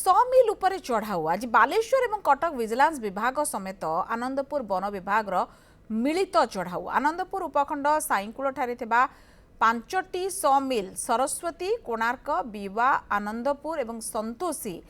मिल उपरे चढ़ाऊ आज बालेश्वर और कटक विजिलेंस विभाग समेत आनंदपुर वन विभाग मिलित चढ़ाऊ आनंदपुर उपखंड साईकुल ठारे थिबा 5टी मिल सरस्वती कोणार्क बीवा आनंदपुर और संतोषी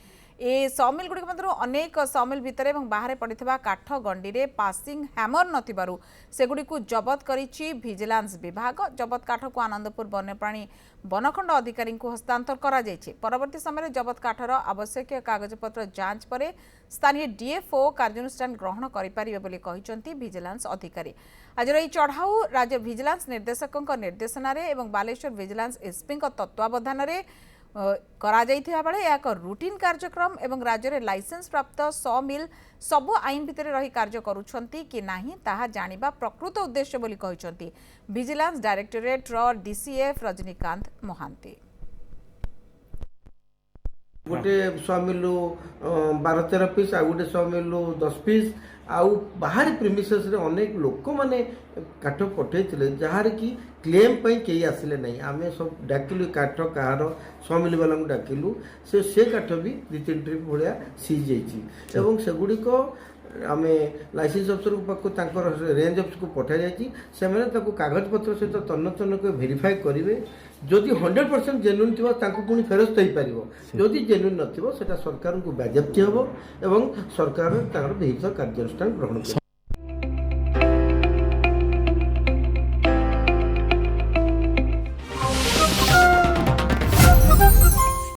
ए मिल गुड़िक मध्य अनेक मिल भितर बाहर पड़ा काठ गंडी में पासिंग हैमर नथिबारु सेगुड़ी जबत करिछि विजिलेंस विभाग। जबत काठ को आनंदपुर वन्यप्राणी वनखंड अधिकारी हस्तांतर करा जायछि। परवर्ती समय जबत काठर आवश्यक कागजपत्र जांच पर स्थानीय डीएफओ कार्यानुष्ठान ग्रहण करिपारिबे बोली कहिसंती विजिलेंस अधिकारी। आज यह चढ़ाऊ राज्य विजिलेंस निर्देशक निर्देशन एवं बालेश्वर विजिलेंस एसपी तत्वावधान करा जाइथिबा बेले एक रूटीन कार्यक्रम एवं राज्य में लाइसेंस प्राप्त 100 मिल सबु आईन भितर रही कार्य करुछंती कि नाही ताहा जानिबा प्रकृत उद्देश्य बोली कहिसंती विजिलेंस डायरेक्टोरेट रो डीसीएफ रजनीकांत मोहांती। गोटे 100 मिलू 12-13 पीस आ गोटे 100 मिलू 10 पीस आउ बाहर प्रिमिसेस रे अनेक लोक माने काठ पठेइथिले जहार की क्लेम पई केही आसिले नहीं आमे सब डाकिलु काठ कहार 100 मिल वाला डाकिलु से काठ भी 2-3 ट्रिप भलिया सीज जाइछि एवं सेगुडी को आमे लाइसेंस अफसर को तांकर रेंज ऑफिस को पठा जाइछि से माने ताको कागज पत्र सहित तन्न तन्न को वेरीफाई करिवे जदि 100% जेन्युइन थिबो तांको पुनी फेरस्त होई परिबो जदि जेन्युइन नथिबो सेटा सरकार को बाजप्ती हबो एवं सरकार तांकर विहित कार्यानुष्ठान ग्रहण करबो।